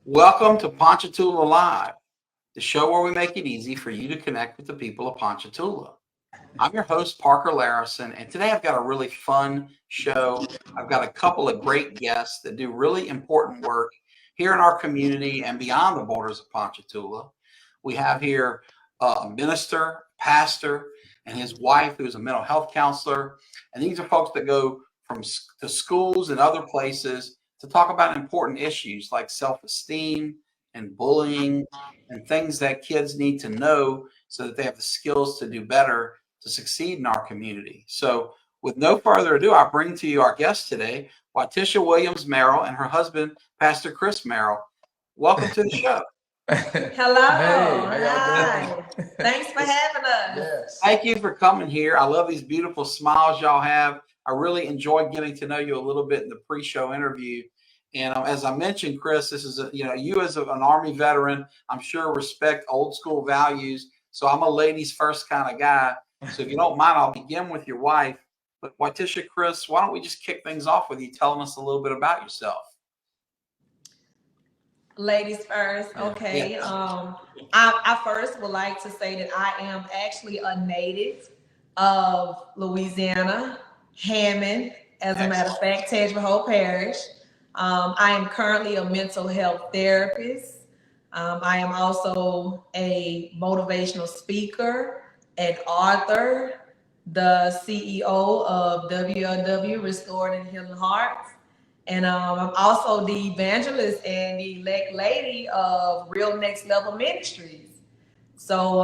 Welcome to Ponchatoula Live, the show where we make it easy for you to connect with the people of Ponchatoula. I'm your host, Parker Layrisson, and today I've got a really fun show. I've got a couple of great guests that do really important work here in our community and beyond the borders of Ponchatoula. We have here a minister, pastor, and his wife, who's a mental health counselor. And these are folks that go to schools and other places to talk about important issues like self-esteem and bullying and things that kids need to know so that they have the skills to do better to succeed in our community. So with no further ado, I bring to you our guest today, Wytisha Williams-Merrill, and her husband, Pastor Chris Merrill. Welcome to the show. Hello. Hey, Hi. Thanks for having us. Yes. Thank you for coming here. I love these beautiful smiles y'all have. I really enjoyed getting to know you a little bit in the pre-show interview. And as I mentioned, Chris, this is you as an Army veteran, I'm sure respect old school values. So I'm a ladies first kind of guy. So if you don't mind, I'll begin with your wife. But Wytisha, Chris, why don't we just kick things off with you telling us a little bit about yourself? Ladies first. Okay. Yes. I first would like to say that I am actually a native of Louisiana, Hammond, as a matter of fact, Tangipahoa Parish. I am currently a mental health therapist. I am also a motivational speaker, an author, the CEO of WLW Restored and Healing Hearts. And I'm also the evangelist and the elect lady of Real Next Level Ministries. So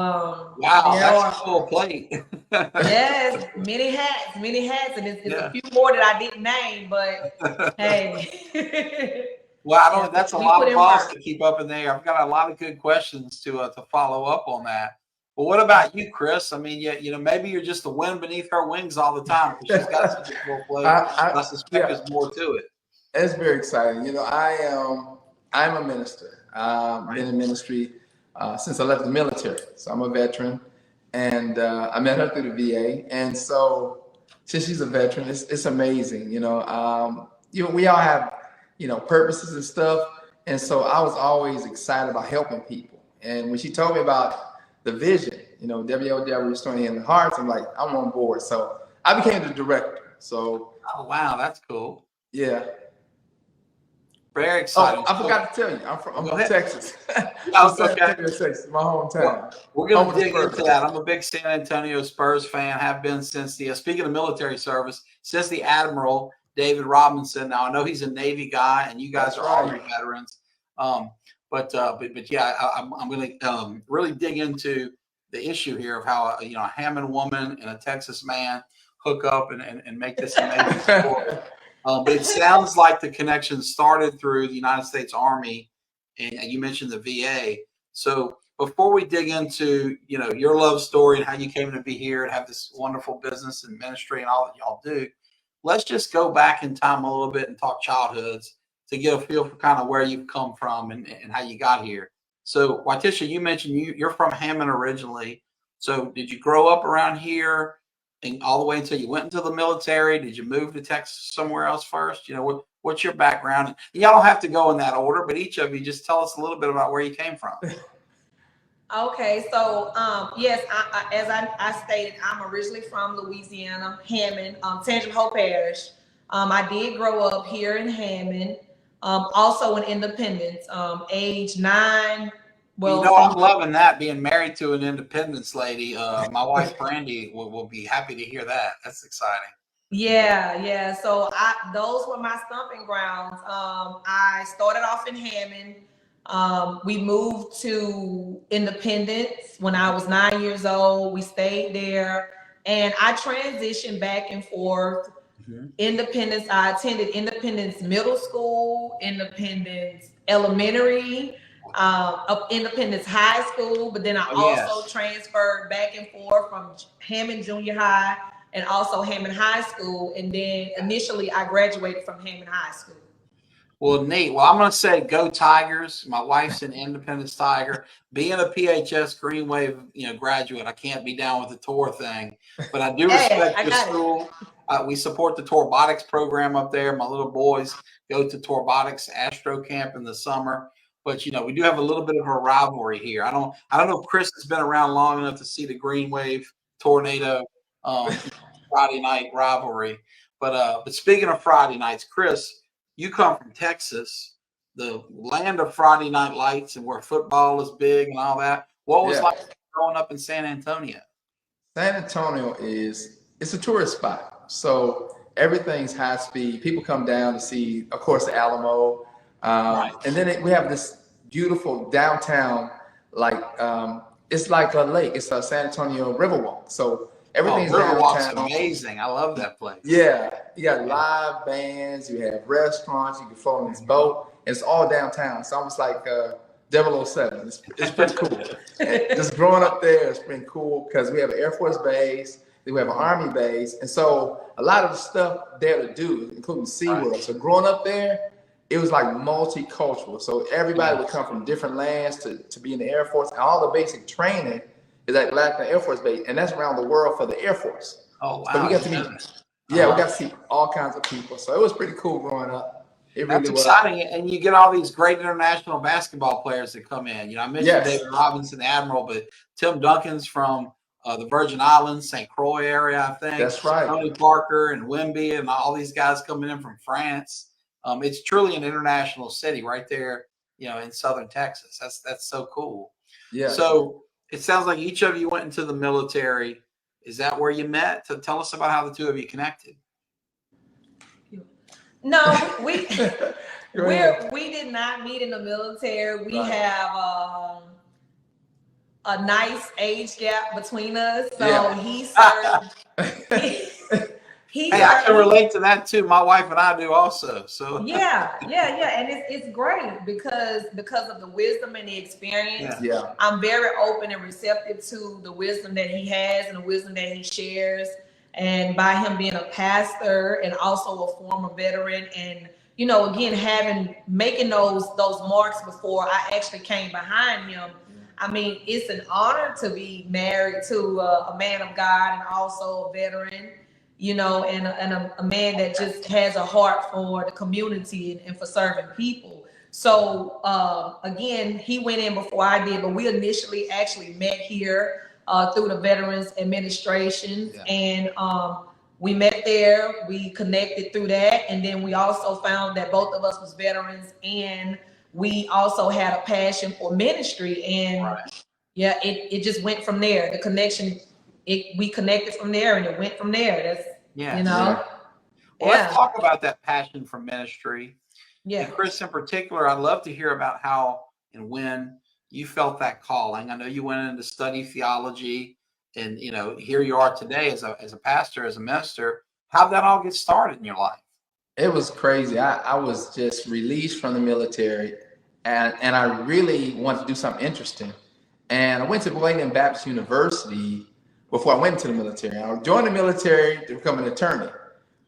wow, that's a full plate. Yes, many hats, and it's a few more that I didn't name, but hey. Well, I don't. That's a lot of balls to keep up in there. I've got a lot of good questions to follow up on that. But what about you, Chris? I mean, maybe you're just the wind beneath her wings all the time because she's got such a full plate. I suspect there's more to it. It's very exciting. I'm a minister. Been in ministry since I left the military, so I'm a veteran, and I met her through the VA. And so, since she's a veteran, it's amazing. We all have purposes and stuff, and so I was always excited about helping people. And when she told me about the vision, WLW Restoring Healing Hearts, I'm like, I'm on board. So I became the director. So, oh wow, that's cool. Yeah. Very exciting. Oh, I forgot to tell you, I'm from Texas. Texas, my hometown. We're going to dig into that. I'm a big San Antonio Spurs fan, have been since speaking of military service, since the Admiral, David Robinson. Now, I know he's a Navy guy, and you guys are Army veterans. But yeah, I'm going to really dig into the issue here of how, a Hammond woman and a Texas man hook up and make this amazing sport. But it sounds like the connection started through the United States Army, and you mentioned the VA. So before we dig into, your love story and how you came to be here and have this wonderful business and ministry and all that y'all do, let's just go back in time a little bit and talk childhoods to get a feel for kind of where you've come from and how you got here. So Wytisha, you mentioned you're from Hammond originally. So did you grow up around here? And all the way until you went into the military? Did you move to Texas somewhere else first? What's your background? Y'all don't have to go in that order, but each of you just tell us a little bit about where you came from. Okay, so yes, as I stated, I'm originally from Louisiana, Hammond, Tangipahoa Parish. I did grow up here in Hammond, also in Independence, age 9. Well, I'm loving that, being married to an Independence lady. My wife Brandy will be happy to hear that. That's exciting. Yeah. So those were my stomping grounds. I started off in Hammond. We moved to Independence when I was 9 years old. We stayed there, and I transitioned back and forth. Independence. I attended Independence Middle School, Independence Elementary, Independence High School, but then I also transferred back and forth from Hammond Junior High and also Hammond High School, and then initially I graduated from Hammond High School. Well, neat. Well, I'm going to say go Tigers. My wife's an Independence Tiger. Being a PHS Green Wave, graduate, I can't be down with the tour thing, but I do respect the school. We support the Torbotics program up there. My little boys go to Torbotics Astro Camp in the summer. but we do have a little bit of a rivalry here. I don't know if Chris has been around long enough to see the Green Wave Tornado Friday night rivalry. But speaking of Friday nights, Chris, you come from Texas, the land of Friday night lights and where football is big and all that. What was like growing up in San Antonio? San Antonio it's a tourist spot. So everything's high speed. People come down to see, of course, the Alamo. And then we have this beautiful downtown, it's like a lake. It's a San Antonio Riverwalk. So everything's Riverwalk's downtown. Amazing. I love that place. Yeah, you got live bands, you have restaurants, you can float on this boat. It's all downtown. It's almost like 007. It's pretty cool. Just growing up there, it's been cool because we have an Air Force base, then we have an Army base, and so a lot of the stuff there to do, including SeaWorld. So growing up there, it was like multicultural. So everybody would come from different lands to be in the Air Force, and all the basic training is at Lackland Air Force Base, and that's around the world for the Air Force. Oh, wow. So we got to meet, we got to see all kinds of people. So it was pretty cool growing up. That's exciting, and you get all these great international basketball players that come in. I mentioned David Robinson, the Admiral, but Tim Duncan's from the Virgin Islands, St. Croix area, I think. That's right. Tony Parker and Wemby and all these guys coming in from France. It's truly an international city right there, in southern Texas. That's so cool. Yeah. So it sounds like each of you went into the military. Is that where you met? Tell us about how the two of you connected. No, we did not meet in the military. We have a nice age gap between us. So he served. I can relate to that too. My wife and I do also. So yeah, and it's great because of the wisdom and the experience. Yeah. I'm very open and receptive to the wisdom that he has and the wisdom that he shares. And by him being a pastor and also a former veteran, and again making those marks before I actually came behind him. I mean, it's an honor to be married to a man of God and also a veteran, and a man that just has a heart for the community and for serving people. So again, he went in before I did, but we initially actually met here through the Veterans Administration, and we met there. We connected through that, and then we also found that both of us was veterans, and we also had a passion for ministry, and it just went from there. The connection, we connected from there, and it went from there. Well, let's talk about that passion for ministry. Yeah, and Chris, in particular, I'd love to hear about how and when you felt that calling. I know you went in to study theology, and here you are today as a pastor, as a minister. How'd that all get started in your life? It was crazy. I was just released from the military, and I really wanted to do something interesting. And I went to Bowling Baptist University before I went into the military. I joined the military to become an attorney.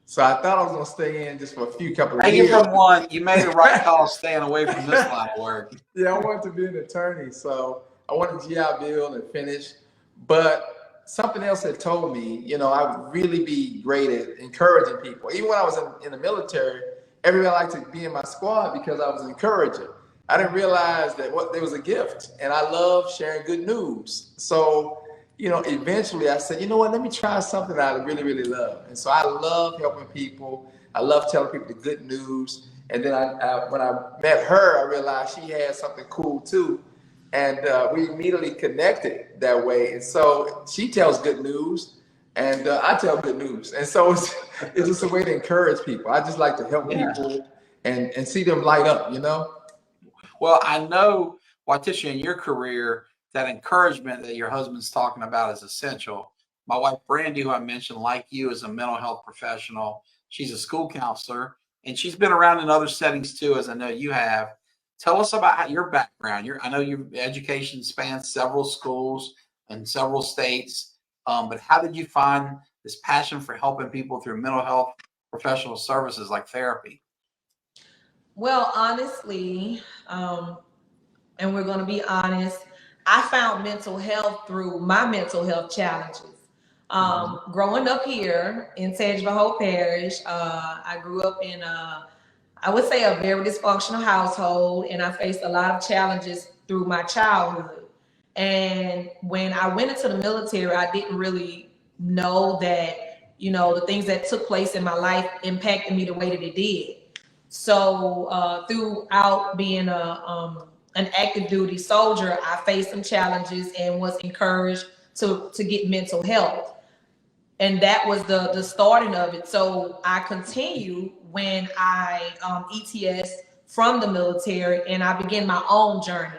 So I thought I was going to stay in just for a couple of years. From one, you made the right call staying away from this line of work. Yeah, I wanted to be an attorney. So I wanted GI Bill and finish. But something else had told me, I would really be great at encouraging people. Even when I was in the military, everybody liked to be in my squad because I was an encourager. I didn't realize that there was a gift, and I love sharing good news. So, eventually I said, let me try something that I really, really love. And so I love helping people. I love telling people the good news. And then when I met her, I realized she had something cool too. And we immediately connected that way. And so she tells good news, and I tell good news. And so it's just a way to encourage people. I just like to help people and see them light up, Well, I know, Wytisha, in your career, that encouragement that your husband's talking about is essential. My wife, Brandy, who I mentioned, like you, is a mental health professional. She's a school counselor, and she's been around in other settings too, as I know you have. Tell us about your background. I know your education spans several schools in several states, but how did you find this passion for helping people through mental health professional services like therapy? Well, honestly, and we're going to be honest, I found mental health through my mental health challenges. Growing up here in Tangipahoa Parish, I grew up in I would say a very dysfunctional household, and I faced a lot of challenges through my childhood. And when I went into the military, I didn't really know that, the things that took place in my life impacted me the way that it did. So throughout being an active duty soldier, I faced some challenges and was encouraged to get mental health. And that was the starting of it. So I continue when I ETS from the military, and I began my own journey.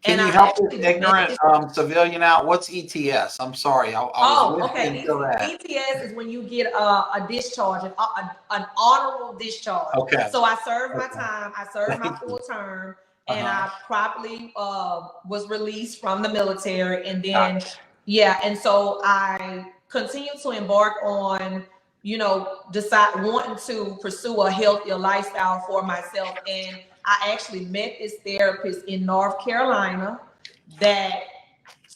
Can And you I help actually this ignorant civilian out? What's ETS? I'm sorry. I was with okay. you until that. ETS is when you get a discharge, an honorable discharge. Okay. So I served my time. I served my full term, and I properly was released from the military. And then, and so I continued to embark on, wanting to pursue a healthier lifestyle for myself. And I actually met this therapist in North Carolina that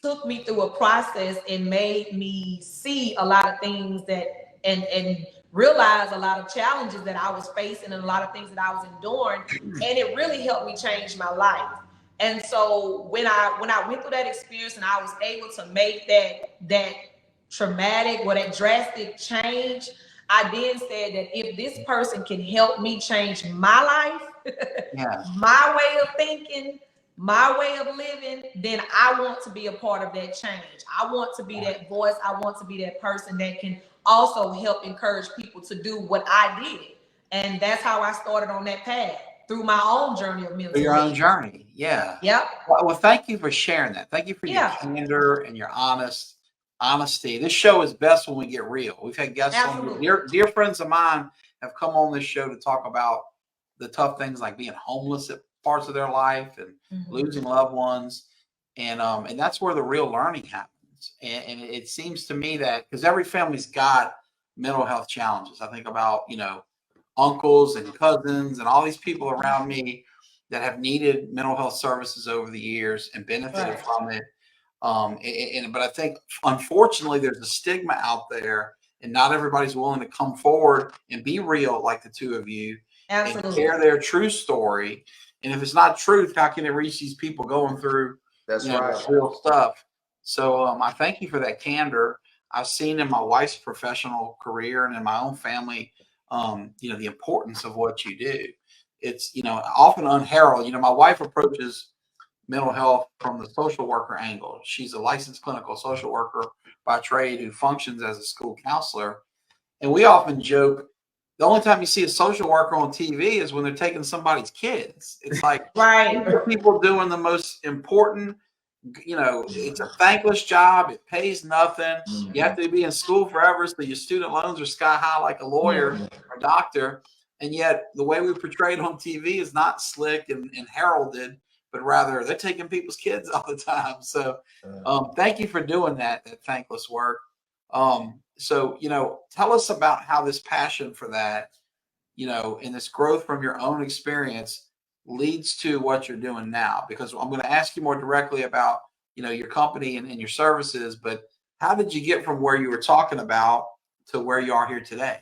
took me through a process and made me see a lot of things that and realize a lot of challenges that I was facing and a lot of things that I was enduring, and it really helped me change my life. And so when I went through that experience and I was able to make that traumatic or that drastic change, I then said that if this person can help me change my life, my way of thinking, my way of living, then I want to be a part of that change. I want to be that voice. I want to be that person that can also help encourage people to do what I did. And that's how I started on that path, through my own journey of mental health. Your own journey. Yeah. Yep. Well, thank you for sharing that. Thank you for your candor and your honesty. This show is best when we get real. We've had guests on, dear friends of mine have come on this show to talk about the tough things like being homeless at parts of their life and losing loved ones. And that's where the real learning happens. And it seems to me that because every family's got mental health challenges. I think about, uncles and cousins and all these people around me that have needed mental health services over the years and benefited from it. But I think, unfortunately, there's a stigma out there, and not everybody's willing to come forward and be real like the two of you and share their true story. And if it's not truth, how can it reach these people going through real stuff? So I thank you for that candor. I've seen in my wife's professional career and in my own family, the importance of what you do. It's, often unheralded. My wife approaches mental health from the social worker angle. She's a licensed clinical social worker by trade who functions as a school counselor. And we often joke, the only time you see a social worker on TV is when they're taking somebody's kids. It's like people doing the most important, it's a thankless job. It pays nothing. You have to be in school forever, so your student loans are sky high like a lawyer or doctor. And yet the way we portray it on TV is not slick and heralded, but rather they're taking people's kids all the time. So thank you for doing that thankless work. So, tell us about how this passion for that, and this growth from your own experience leads to what you're doing now, because I'm going to ask you more directly about, your company and your services, but how did you get from where you were talking about to where you are here today?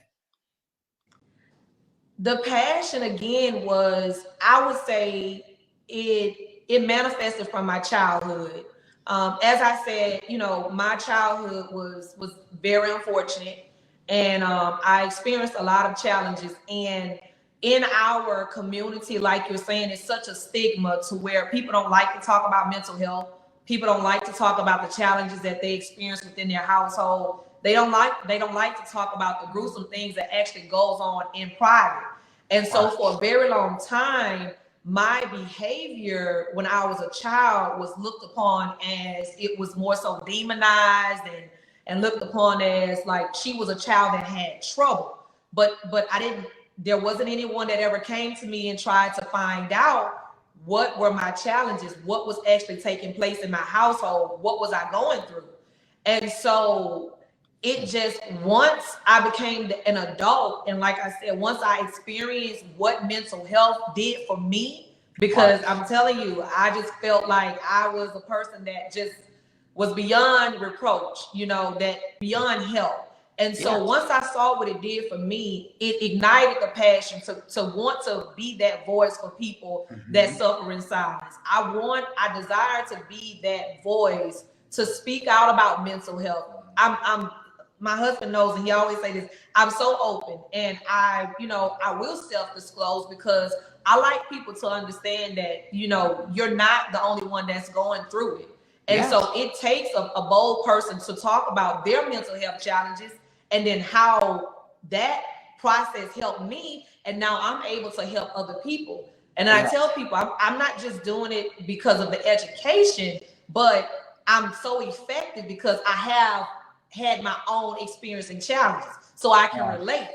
The passion again was, I would say it manifested from my childhood. As I said, my childhood was very unfortunate, and I experienced a lot of challenges. And in our community, like you're saying, it's such a stigma to where people don't like to talk about mental health. People don't like to talk about the challenges that they experience within their household. They don't like to talk about the gruesome things that actually goes on in private. And so for a very long time, my behavior when I was a child was looked upon as, it was more so demonized and looked upon as like she was a child that had trouble. But there wasn't anyone that ever came to me and tried to find out what were my challenges, what was actually taking place in my household, what was I going through. And so it just, once I became an adult, and like I said, once I experienced what mental health did for me, because I'm telling you, I just felt like I was a person that just was beyond reproach, that beyond help. And so once I saw what it did for me, it ignited the passion to want to be that voice for people that suffer in silence. I desire to be that voice to speak out about mental health. My husband knows, and he always say this, I'm so open, and I will self-disclose because I like people to understand that, you're not the only one that's going through it. And so it takes a bold person to talk about their mental health challenges and then how that process helped me. And now I'm able to help other people. And I tell people, I'm not just doing it because of the education, but I'm so effective because I have had my own experience and challenges, so I can relate.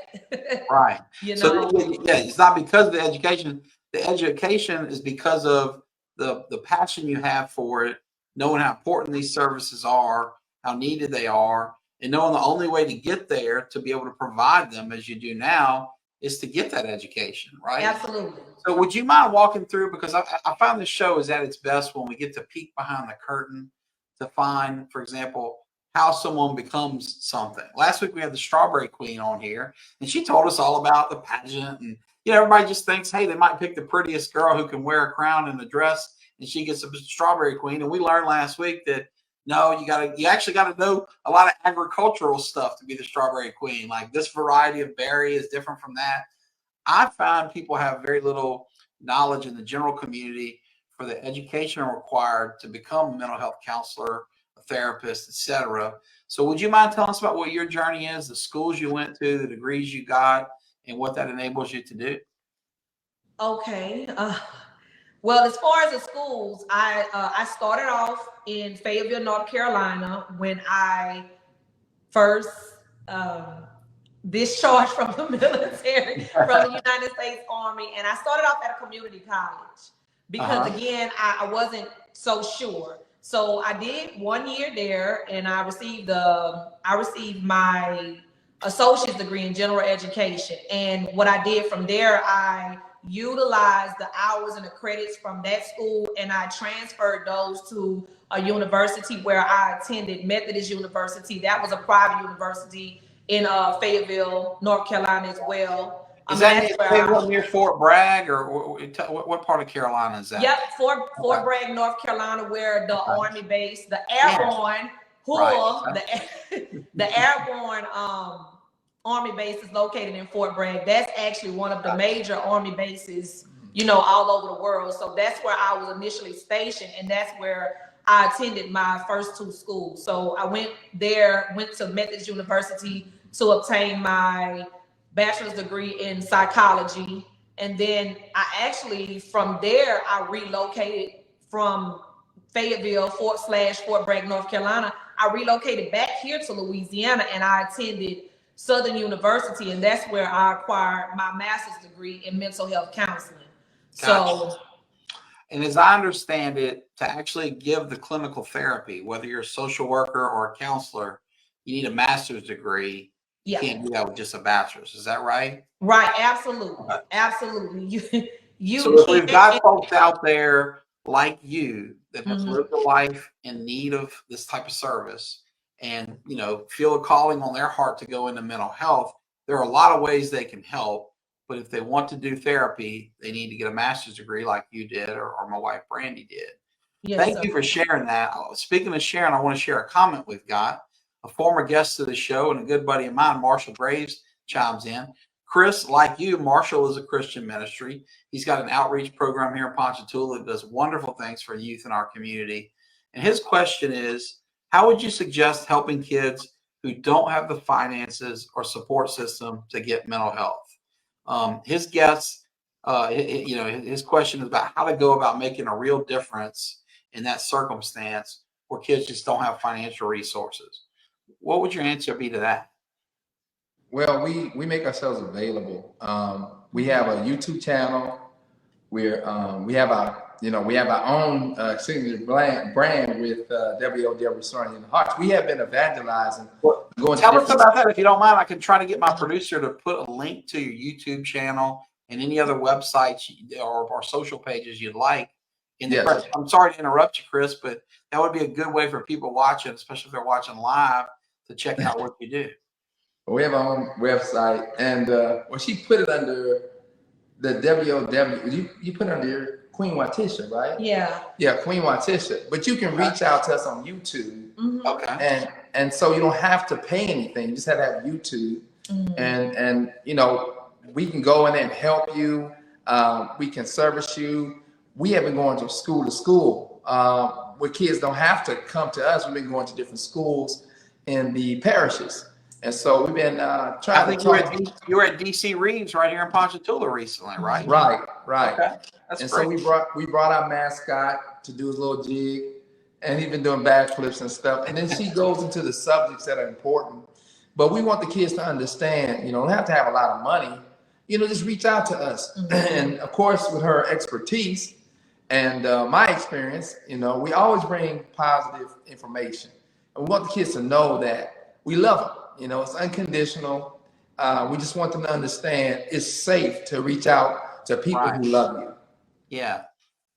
Right. So it's not because of the education. The education is because of the passion you have for it, knowing how important these services are, how needed they are, and knowing the only way to get there, to be able to provide them as you do now, is to get that education, right? Absolutely. So would you mind walking through, because I find this show is at its best when we get to peek behind the curtain to find, for example, how someone becomes something. Last week we had the Strawberry Queen on here, and she told us all about the pageant. And everybody just thinks, hey, they might pick the prettiest girl who can wear a crown and a dress, and she gets a Strawberry Queen. And we learned last week that no, you actually got to know a lot of agricultural stuff to be the Strawberry Queen. Like, this variety of berry is different from that. I find people have very little knowledge in the general community for the education required to become a mental health counselor, a therapist, etc. So would you mind telling us about what your journey is, the schools you went to, the degrees you got, and what that enables you to do? Okay. Well, as far as the schools, I started off in Fayetteville, North Carolina, when I first discharged from the military, from the United States Army, and I started off at a community college because again, I wasn't so sure. So I did 1 year there, and I received my associate's degree in general education. And what I did from there, I utilized the hours and the credits from that school, and I transferred those to a university where I attended, Methodist University. That was a private university in Fayetteville, North Carolina as well. Is that near Fort Bragg, or what part of Carolina is that? Yep, Fort Bragg, North Carolina, where the Army base, the airborne, the airborne Army base is located in Fort Bragg. That's actually one of the major Army bases, all over the world. So that's where I was initially stationed, and that's where I attended my first two schools. So I went to Methodist University to obtain my bachelor's degree in psychology. And then from there, I relocated from Fayetteville, Fort Bragg, North Carolina. I relocated back here to Louisiana, and I attended Southern University, and that's where I acquired my master's degree in mental health counseling. Gotcha. And as I understand it, to actually give the clinical therapy, whether you're a social worker or a counselor, you need a master's degree. You can't do that with just a bachelor's. Is that right? Right. Absolutely. Okay. Absolutely. So if we've got folks out there like you that have lived a life in need of this type of service and, feel a calling on their heart to go into mental health, there are a lot of ways they can help. But if they want to do therapy, they need to get a master's degree like you did, or my wife Brandy did. Yes, Thank you for sharing that. Speaking of sharing, I want to share a comment we've got. A former guest of the show and a good buddy of mine, Marshall Graves, chimes in. Chris, like you, Marshall is a Christian ministry. He's got an outreach program here in Ponchatoula that does wonderful things for youth in our community. And his question is, how would you suggest helping kids who don't have the finances or support system to get mental health? His question is about how to go about making a real difference in that circumstance where kids just don't have financial resources. What would your answer be to that? Well, we make ourselves available. We have a YouTube channel where we have our own signature brand with WOW Restoring the Hearts. We have been evangelizing. Tell us about that if you don't mind. I can try to get my producer to put a link to your YouTube channel and any other websites or social pages you'd like. I'm sorry to interrupt you, Chris, but that would be a good way for people watching, especially if they're watching live, to check out what you do. We have our own website, and well, she put it under the WOW. You put it under your Queen Wytisha, right? Yeah. Yeah, Queen Wytisha. But you can reach out to us on YouTube. Okay. And so you don't have to pay anything. You just have to have YouTube. And you know, we can go in there and help you. We can service you. We have been going to school where kids don't have to come to us. We've been going to different schools in the parishes. And so we've been trying I think to talk. you were at DC Reeves right here in Ponchatoula recently, right? Right. Okay. That's And great. so we brought our mascot to do his little jig, and he's been doing backflips and stuff. And then she goes into the subjects that are important. But we want the kids to understand, you know, don't have to have a lot of money. You know, just reach out to us. And of course, with her expertise and my experience, you know, we always bring positive information. And we want the kids to know that we love them. You know, it's unconditional. We just want them to understand it's safe to reach out to people who love you. Yeah.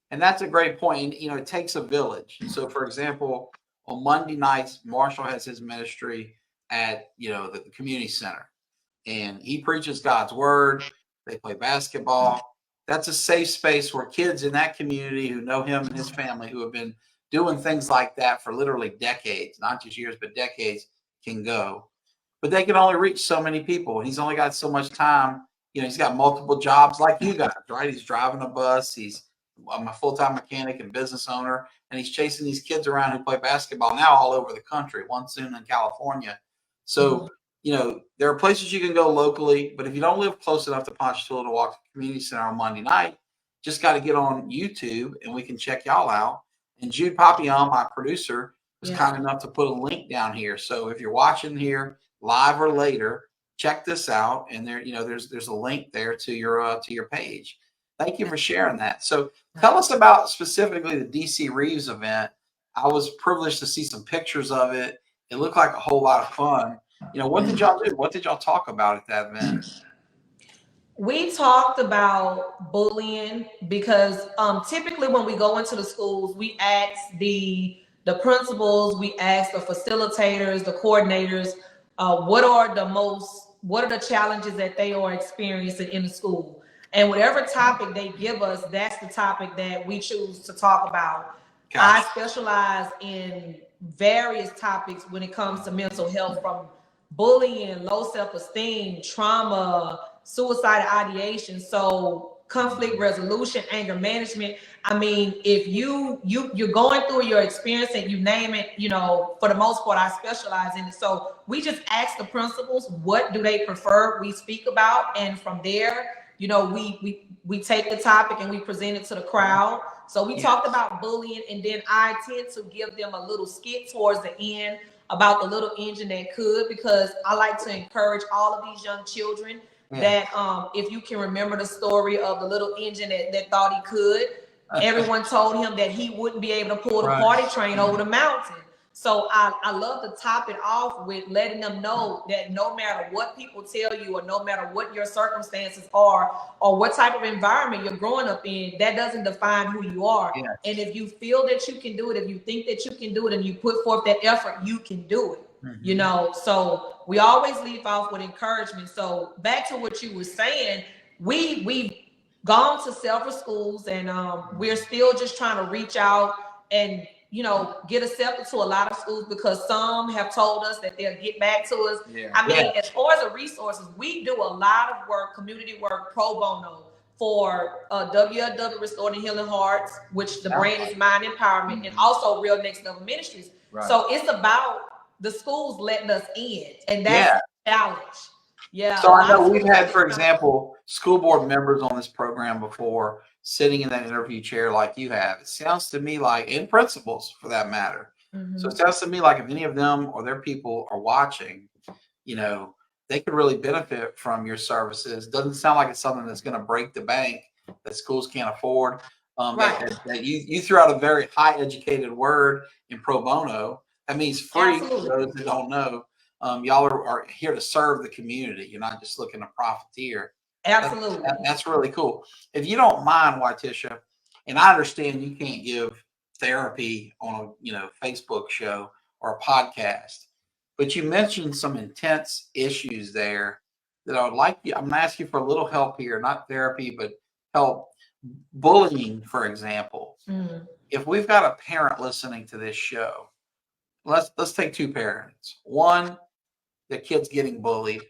And that's a great point. And, you know, it takes a village. So, for example, on Monday nights, Marshall has his ministry at, you know, the community center. And he preaches God's word. They play basketball. That's a safe space where kids in that community who know him and his family, who have been doing things like that for literally decades, not just years, but decades, can go. But they can only reach so many people. And he's only got so much time. You know, he's got multiple jobs like you guys, right? He's driving a bus. I'm a full-time mechanic and business owner, and he's chasing these kids around who play basketball now all over the country, one soon in California. So, you know, there are places you can go locally, but if you don't live close enough to Ponchatoula to walk to the community center on Monday night, just got to get on YouTube and we can check y'all out. And Jude Papillon, my producer, was kind enough to put a link down here. So if you're watching here live or later, check this out. And there, you know, there's a link there to your page. Thank you for sharing that. So tell us about specifically the DC Reeves event. I was privileged to see some pictures of it. It looked like a whole lot of fun. You know, what did y'all do? What did y'all talk about at that event? We talked about bullying because typically when we go into the schools, we ask the principals, we ask the facilitators, the coordinators, what are the challenges that they are experiencing in the school. And whatever topic they give us, that's the topic that we choose to talk about. I specialize in various topics when it comes to mental health, from bullying, low self-esteem, trauma, suicidal ideation. So conflict resolution, anger management. I mean, if you're going through your experience and you name it, you know, for the most part, I specialize in it. So we just ask the principals, what do they prefer we speak about? And from there, you know, we take the topic and we present it to the crowd. So we talked about bullying, and then I tend to give them a little skit towards the end about the little engine that could, because I like to encourage all of these young children that if you can remember the story of the little engine that thought he could, everyone told him that he wouldn't be able to pull the party train over the mountain. So I love to top it off with letting them know that no matter what people tell you, or no matter what your circumstances are, or what type of environment you're growing up in, that doesn't define who you are. Yeah. And if you feel that you can do it, if you think that you can do it, and you put forth that effort, you can do it. You know, so we always leave off with encouragement. So back to what you were saying, we've gone to several schools, and we're still just trying to reach out and, you know, get accepted to a lot of schools, because some have told us that they'll get back to us. I mean, as far as the resources, we do a lot of work, community work, pro bono for WLW Restored and Healing Hearts, which the brand is Mind Empowerment, and also Real Next Level Ministries. So it's about the schools letting us in, and that's a challenge. So I know we've had, for example, school board members on this program before, sitting in that interview chair like you have. It sounds to me like, and principals for that matter. So it sounds to me like if any of them or their people are watching, you know, they could really benefit from your services. Doesn't sound like it's something that's going to break the bank that schools can't afford. That you threw out a very high educated word in pro bono. That means free. For those that don't know, y'all are here to serve the community. You're not just looking to profiteer. Absolutely. That's really cool. If you don't mind, Wytisha, and I understand you can't give therapy on a Facebook show or a podcast, But you mentioned some intense issues there that I would like you. I'm going to ask you for a little help here, not therapy, but help. Bullying, for example. If we've got a parent listening to this show, let's take two parents. One, their kid's getting bullied.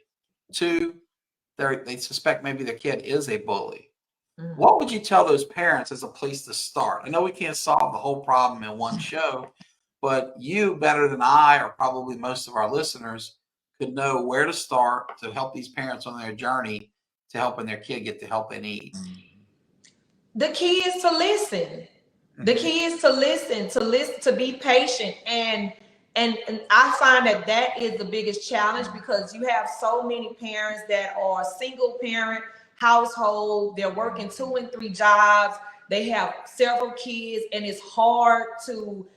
Two, they suspect maybe their kid is a bully. What would you tell those parents as a place to start? I know we can't solve the whole problem in one show, but you better than I, or probably most of our listeners, could know where to start to help these parents on their journey to helping their kid get the help they need. The key is to listen. The key is to listen, to be patient. And I find that is the biggest challenge, because you have so many parents that are single parent household. They're working 2 and 3 jobs. They have several kids, and it's hard to,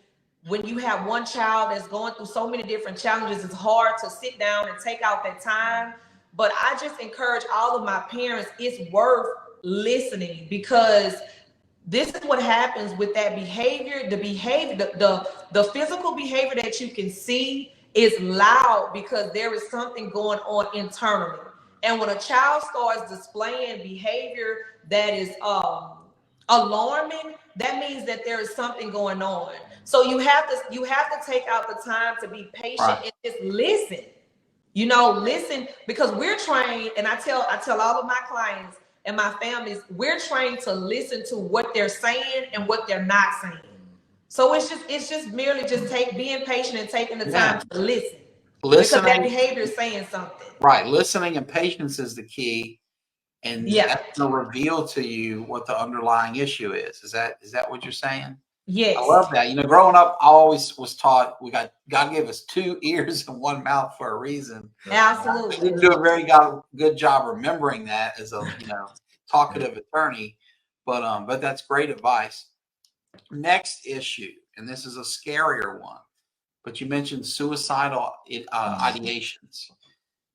when you have one child that's going through so many different challenges, it's hard to sit down and take out that time. But I just encourage all of my parents, it's worth listening, because this is what happens with that behavior. The behavior, the physical behavior that you can see is loud because there is something going on internally. And when a child starts displaying behavior that is alarming, that means that there is something going on. So you have to take out the time to be patient, right, and just listen. Listen, because we're trained, and I tell all of my clients and my families, we're trained to listen to what they're saying and what they're not saying. So it's just merely being patient and taking the time to listen. Listening, because that behavior is saying something. Right. Listening and patience is the key. And that's going to reveal to you what the underlying issue is. Is that what you're saying? Yes. I love that. Growing up, I always was taught God gave us 2 ears and 1 mouth for a reason. Absolutely. I didn't do a very good job remembering that as a talkative attorney, but that's great advice. Next issue, and this is a scarier one, but you mentioned suicidal ideations.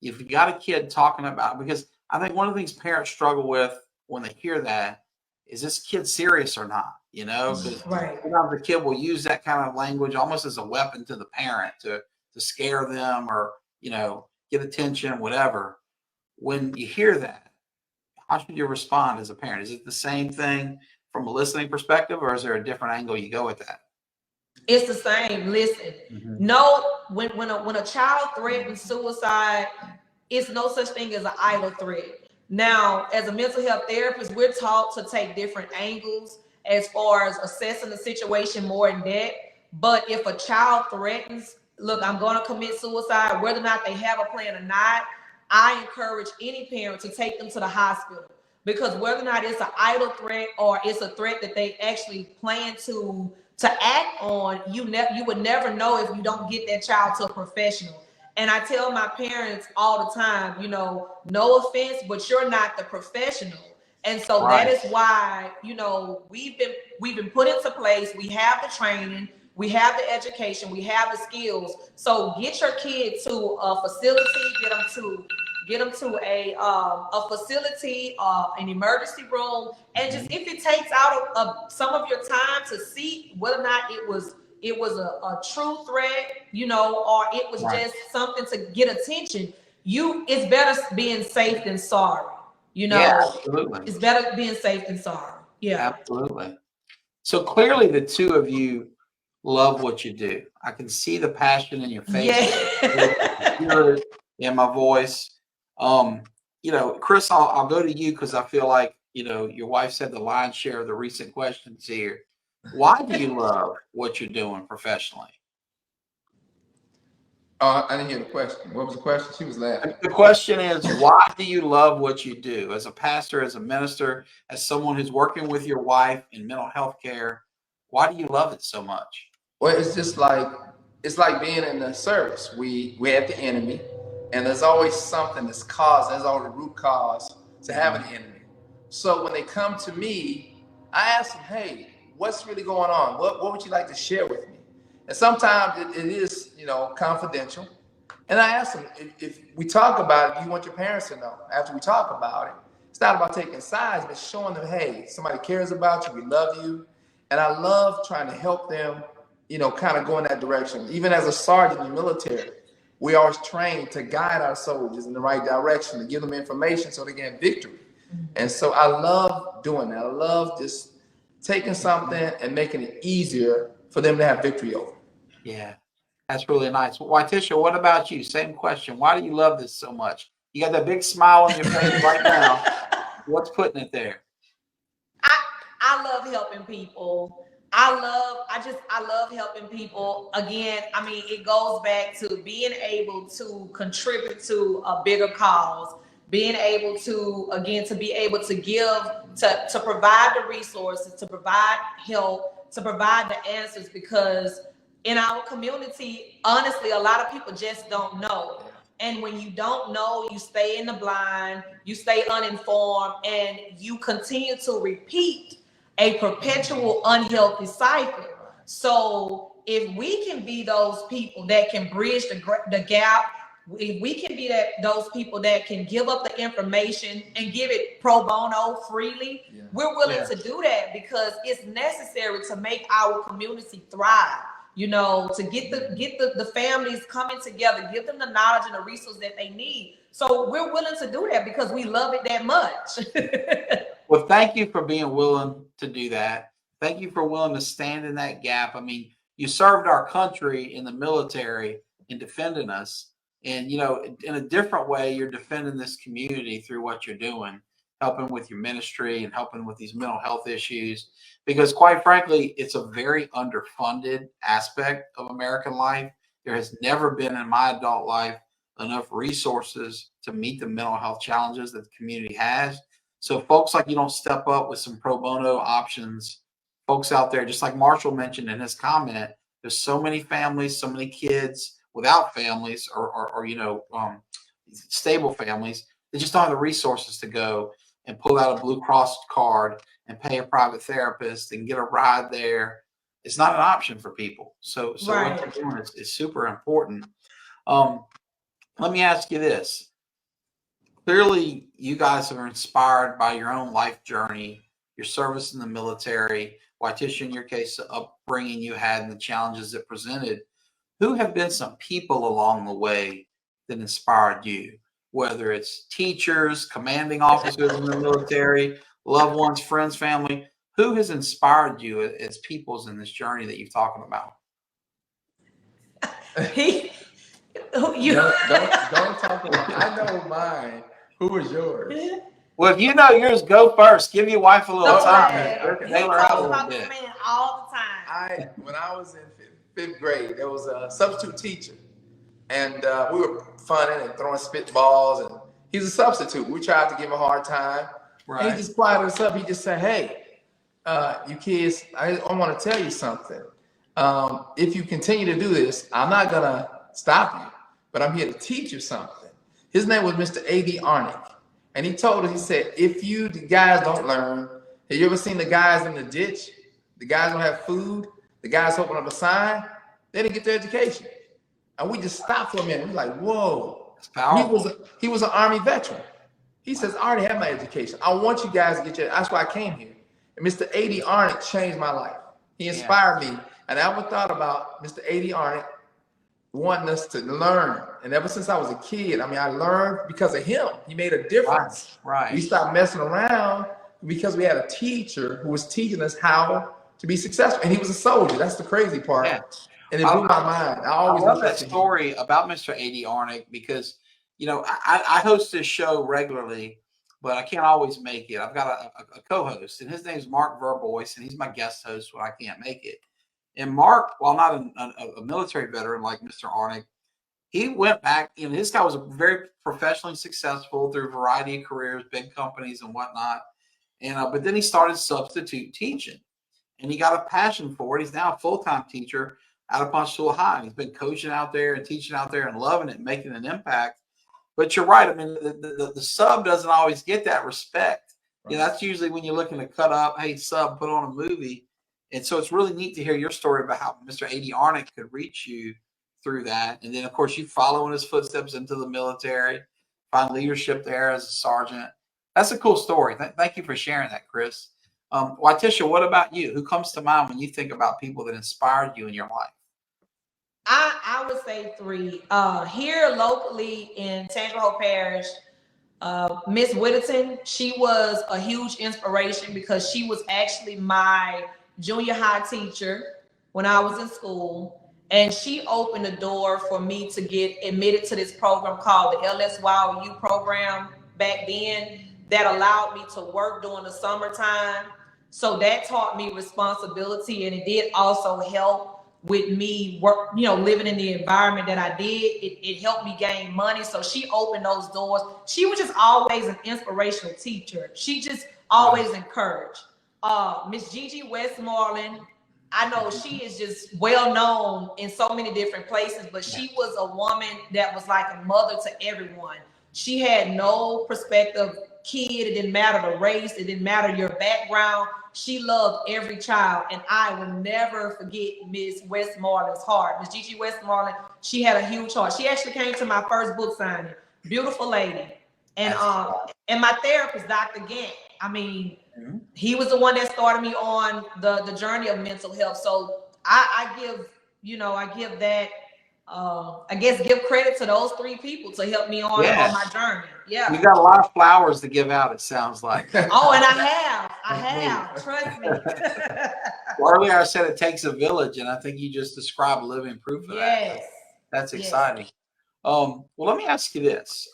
If you got a kid talking about, because I think one of the things parents struggle with when they hear that is, this kid serious or not? Because right, sometimes the kid will use that kind of language almost as a weapon to the parent to scare them or get attention, whatever. When you hear that, how should you respond as a parent? Is it the same thing from a listening perspective, or is there a different angle you go with that? It's the same. Listen, no, when a child threatens suicide, it's no such thing as an idle threat. Now, as a mental health therapist, we're taught to take different angles as far as assessing the situation more in depth. But if a child threatens, look, I'm going to commit suicide, whether or not they have a plan or not, I encourage any parent to take them to the hospital, because whether or not it's an idle threat or it's a threat that they actually plan to act on, you would never know if you don't get that child to a professional. And I tell my parents all the time, no offense, but you're not the professional. And so that is why, we've been put into place. We have the training, we have the education, we have the skills. So get your kid to a facility, get them to a facility, an emergency room, and just, if it takes out some of your time to see whether or not it was a true threat, or it was just something to get attention. It's better being safe than sorry. Yeah, absolutely. It's better being safe than sorry. Yeah, absolutely. So clearly, the two of you love what you do. I can see the passion in your face. Yeah. Hear it in my voice. Chris, I'll go to you, because I feel like your wife said the lion's share of the recent questions here. Why do you love what you're doing professionally? I didn't hear the question. What was the question? She was laughing. The question is, why do you love what you do as a pastor, as a minister, as someone who's working with your wife in mental health care? Why do you love it so much? Well, it's like being in the service. We have the enemy, and there's always something that's caused. There's always a root cause to having an enemy. So when they come to me, I ask them, hey, what's really going on? What would you like to share with me? And sometimes it is, confidential. And I ask them, if we talk about it, you want your parents to know. After we talk about it, it's not about taking sides, but showing them, hey, somebody cares about you, we love you. And I love trying to help them, kind of go in that direction. Even as a sergeant in the military, we always train to guide our soldiers in the right direction, to give them information so they can have victory. And so I love doing that. I love just taking something and making it easier for them to have victory over. Yeah, that's really nice. Wytisha, what about you? Same question. Why do you love this so much? You got that big smile on your face right now. What's putting it there? I love helping people. I love helping people. Again, I mean, it goes back to being able to contribute to a bigger cause, being able to, again, to be able to give, to provide the resources, to provide help, to provide the answers, because in our community, honestly, a lot of people just don't know. And when you don't know, you stay in the blind, you stay uninformed, and you continue to repeat a perpetual unhealthy cycle. So if we can be those people that can bridge the gap, if we can be those people that can give up the information and give it pro bono freely, we're willing to do that, because it's necessary to make our community thrive. You know, to get the families coming together, give them the knowledge and the resources that they need. So we're willing to do that because we love it that much. Well, thank you for being willing to do that. Thank you for willing to stand in that gap. I mean, you served our country in the military in defending us. And, you know, in a different way, you're defending this community through what you're doing, helping with your ministry and helping with these mental health issues. Because quite frankly, it's a very underfunded aspect of American life. There has never been in my adult life enough resources to meet the mental health challenges that the community has. So folks like you don't step up with some pro bono options, folks out there, just like Marshall mentioned in his comment, there's so many families, so many kids without families or stable families. They just don't have the resources to go and pull out a Blue Cross card and pay a private therapist and get a ride there. It's not an option for people. So Right. what you're doing is super important. Let me ask you this. Clearly, you guys are inspired by your own life journey, your service in the military, Wytisha, in your case, the upbringing you had and the challenges it presented. Who have been some people along the way that inspired you? Whether it's teachers, commanding officers in the military, loved ones, friends, family, who has inspired you as peoples in this journey that you're talking about? Don't talk about. I know mine. Who was yours? Well, if you know yours, go first. Give your wife a little time. He Bail her out a talks little about bit. this man all the time. When I was in fifth grade, there was a substitute teacher, and we were funning and throwing spitballs, and he's a substitute. We tried to give him a hard time. Right. And he just quieted us up. He just said, "Hey, you kids, I want to tell you something. If you continue to do this, I'm not gonna stop you, but I'm here to teach you something." His name was Mr. A.D. Arnick. And he told us, he said, if you the guys don't learn, have you ever seen the guys in the ditch? The guys don't have food. The guys open up a sign. They didn't get their education. And we just stopped for a minute. We're like, whoa. He was an Army veteran. He says, I already have my education. I want you guys to get your, that's why I came here. And Mr. A.D. Arnick changed my life. He inspired me. And I never thought about Mr. A.D. Arnick wanting us to learn. And ever since I was a kid, I mean, I learned because of him. He made a difference. Right. We stopped messing around because we had a teacher who was teaching us how to be successful. And he was a soldier. That's the crazy part. Yeah. And it blew my mind. I love that story about Mr. A.D. Arnick because, you know, I host this show regularly, but I can't always make it. I've got a co-host, and his name is Mark Verbois, and he's my guest host when I can't make it. And Mark, while not a military veteran like Mr. Arnick, he went back, you know, this guy was very professionally successful through a variety of careers, big companies and whatnot. And but then he started substitute teaching, and he got a passion for it. He's now a full-time teacher out of Ponchatoula High. He's been coaching out there and teaching out there and loving it, making an impact. But you're right. I mean, the sub doesn't always get that respect. Right. You know, that's usually when you're looking to cut up, hey, sub, put on a movie. And so it's really neat to hear your story about how Mr. A.D. Arnick could reach you through that. And then, of course, you follow in his footsteps into the military, find leadership there as a sergeant. That's a cool story. Thank you for sharing that, Chris. Wytisha, what about you? Who comes to mind when you think about people that inspired you in your life? I would say 3. Here locally in Tangipahoa Parish, Miss Whittington, she was a huge inspiration because she was actually my junior high teacher when I was in school. And she opened the door for me to get admitted to this program called the LSYOU program back then that allowed me to work during the summertime. So that taught me responsibility, and it did also help with me work, living in the environment that I did. It helped me gain money. So she opened those doors. She was just always an inspirational teacher. She just always encouraged. Miss Gigi Westmoreland, I know she is just well known in so many different places, but she was a woman that was like a mother to everyone. She had no perspective kid. It didn't matter the race. It didn't matter your background. She loved every child. And I will never forget Miss Westmoreland's heart. Miss Gigi Westmoreland, she had a huge heart. She actually came to my first book signing. Beautiful lady. And my therapist, Dr. Gant, I mean, he was the one that started me on the journey of mental health. So I give that, I guess, give credit to those 3 people to help me on my journey. Yeah. You got a lot of flowers to give out, it sounds like. Oh, and I have, trust me. Well, earlier I said it takes a village, and I think you just described living proof of that. That's exciting. Well, let me ask you this.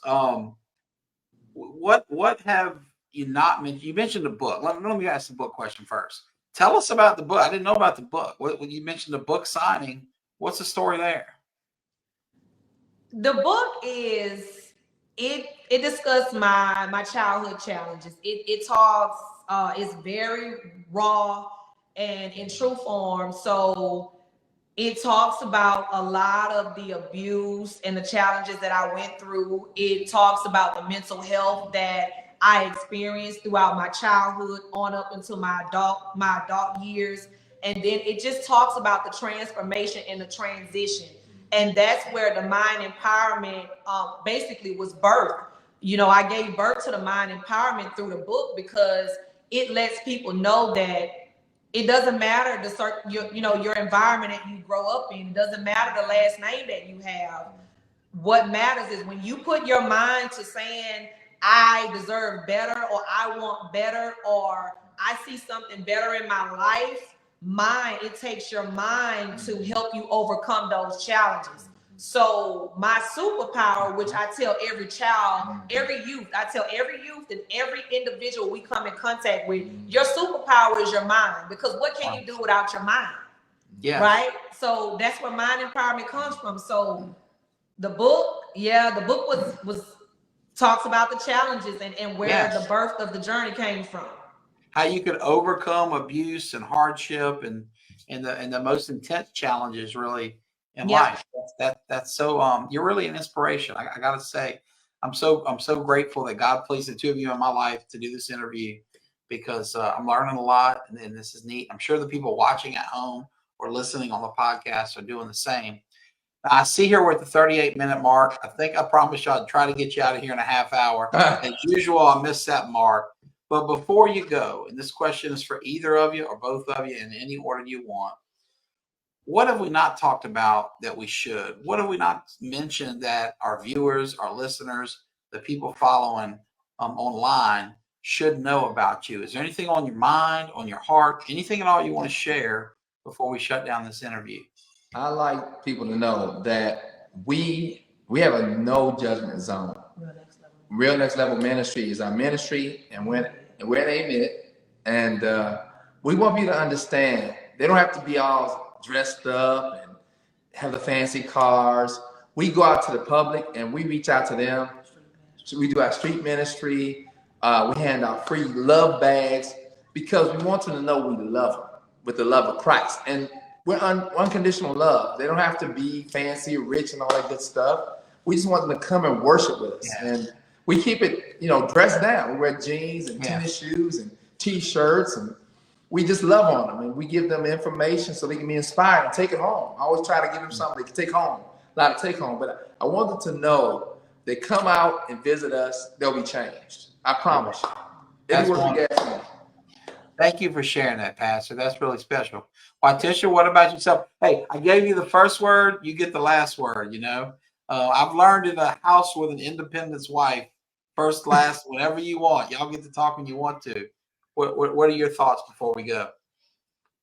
What have you not mentioned? You mentioned the book. Let me ask the book question first. Tell us about the book. I didn't know about the book. When you mentioned the book signing, what's the story there? The book is it discussed my childhood challenges. It talks it's very raw and in true form. So it talks about a lot of the abuse and the challenges that I went through. It talks about the mental health that I experienced throughout my childhood on up until my adult years. And then it just talks about the transformation and the transition. And that's where the mind empowerment basically was birthed. I gave birth to the mind empowerment through the book because it lets people know that it doesn't matter your environment that you grow up in. It doesn't matter the last name that you have. What matters is when you put your mind to saying, I deserve better, or I want better, or I see something better in my life, it takes your mind to help you overcome those challenges. So my superpower, which I tell every child, every youth and every individual we come in contact with, your superpower is your mind, because what can you do without your mind? Yeah. Right? So that's where mind empowerment comes from. So the book was talks about the challenges and where the birth of the journey came from. How you could overcome abuse and hardship and the most intense challenges really in life. That's so you're really an inspiration. I gotta say, I'm so grateful that God placed the 2 of you in my life to do this interview, because I'm learning a lot, and this is neat. I'm sure the people watching at home or listening on the podcast are doing the same. Now, I see here we're at the 38-minute mark. I think I promised you I'd try to get you out of here in a half hour. As usual, I missed that mark. But before you go, and this question is for either of you or both of you in any order you want, what have we not talked about that we should? What have we not mentioned that our viewers, our listeners, the people following online should know about you? Is there anything on your mind, on your heart, anything at all you want to share before we shut down this interview? I like people to know that we have a no judgment zone. Real Next Level Ministry is our ministry, and we're in it. And we want people to understand they don't have to be all dressed up and have the fancy cars. We go out to the public and we reach out to them. So we do our street ministry. We hand out free love bags because we want them to know we love them with the love of Christ. And we're unconditional love. They don't have to be fancy or rich and all that good stuff. We just want them to come and worship with us. Yeah. And we keep it, dressed down. We wear jeans and tennis shoes and T-shirts, and we just love on them. And we give them information so they can be inspired and take it home. I always try to give them something they can take home, a lot to take home. But I want them to know they come out and visit us, they'll be changed. I promise you. That's wonderful. Thank you for sharing that, Pastor. That's really special. Wytisha, what about yourself? Hey, I gave you the first word, you get the last word, you know. I've learned in a house with an independent wife, first, last, whatever you want. Y'all get to talk when you want to. What are your thoughts before we go?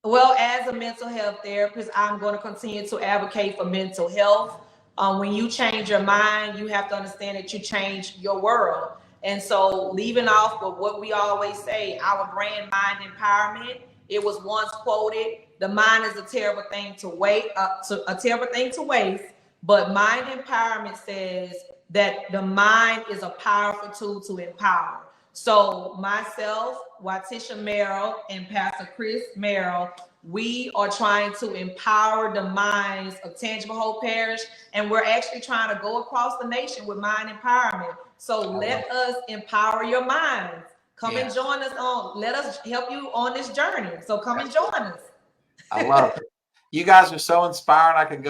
Well, as a mental health therapist, I'm going to continue to advocate for mental health. When you change your mind, you have to understand that you change your world. And so, leaving off with what we always say, our brand, mind empowerment. It was once quoted: "The mind is a terrible thing to waste." But mind empowerment says that the mind is a powerful tool to empower. So myself, Wytisha Merrill, and Pastor Chris Merrill, we are trying to empower the minds of Tangible Hope Parish, and we're actually trying to go across the nation with mind empowerment. So let us empower your minds. Come and join us let us help you on this journey. So come and join us. I love it. You guys are so inspiring. I could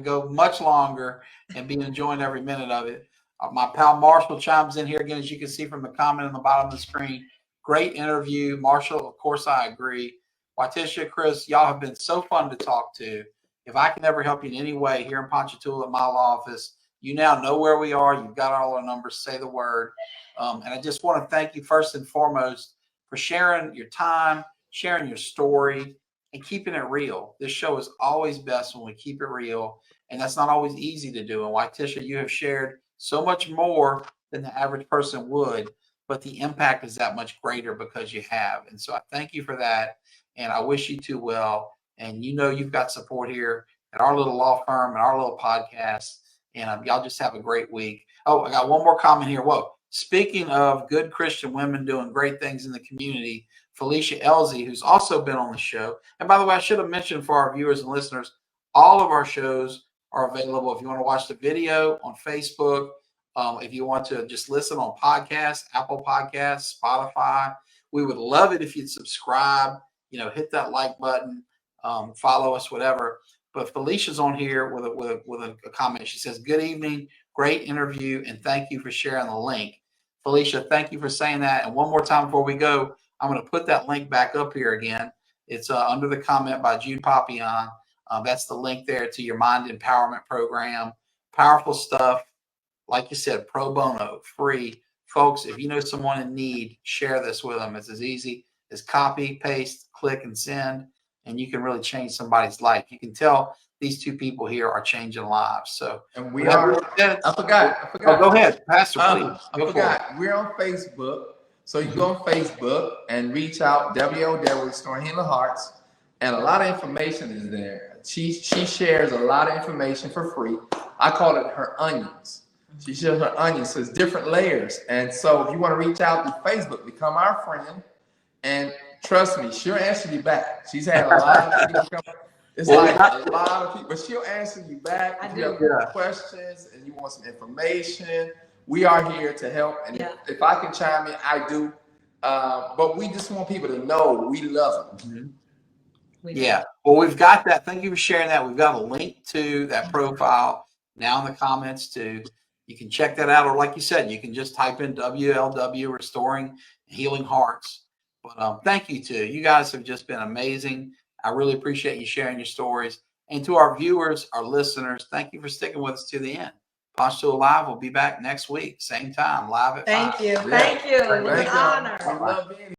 go much longer and be enjoying every minute of it. My pal Marshall chimes in here again, as you can see from the comment on the bottom of the screen. Great interview, Marshall. Of course, I agree. Wytisha, Chris, y'all have been so fun to talk to. If I can ever help you in any way here in Ponchatoula at my law office, you now know where we are. You've got all our numbers. Say the word. And I just want to thank you first and foremost for sharing your time, sharing your story, and keeping it real. This show is always best when we keep it real, and that's not always easy to do. And Wytisha, you have shared so much more than the average person would, but the impact is that much greater because you have. And so I thank you for that, and I wish you too well. And you know you've got support here at our little law firm and our little podcast. And y'all just have a great week. Oh, I got one more comment here. Whoa. Speaking of good Christian women doing great things in the community, Felicia Elsie, who's also been on the show. And by the way, I should have mentioned for our viewers and listeners, all of our shows are available. If you want to watch the video on Facebook, if you want to just listen on podcasts, Apple Podcasts, Spotify, we would love it if you'd subscribe, hit that like button, follow us, whatever. But Felicia's on here with a comment. She says, "Good evening, great interview, and thank you for sharing the link." Felicia, thank you for saying that. And one more time before we go, I'm going to put that link back up here again. It's under the comment by Jude Papillon. That's the link there to your Mind Empowerment Program. Powerful stuff. Like you said, pro bono, free. Folks, if you know someone in need, share this with them. It's as easy as copy, paste, click, and send, and you can really change somebody's life. You can tell these two people here are changing lives. So, and we are. I forgot. Oh, go ahead, Pastor, please. I forgot. We're on Facebook. So you go on Facebook and reach out, WOW, Restoring Healing Hearts, and a lot of information is there. She shares a lot of information for free. I call it her onions. She shares her onions, so it's different layers. And so if you want to reach out to Facebook, become our friend, and trust me, she'll answer you back. She's had a lot of people come. It's like a lot of people, but she'll answer you back. If you have questions and you want some information, we are here to help. And if I can chime in, I do. But we just want people to know we love them. Yeah. Well, we've got that. Thank you for sharing that. We've got a link to that profile now in the comments too. You can check that out. Or like you said, you can just type in WLW, Restoring Healing Hearts. But thank you too. You guys have just been amazing. I really appreciate you sharing your stories. And to our viewers, our listeners, thank you for sticking with us to the end. Ponchatoula Live will be back next week, same time, live at 5. Thank you. Thank you. It was an honor. I love being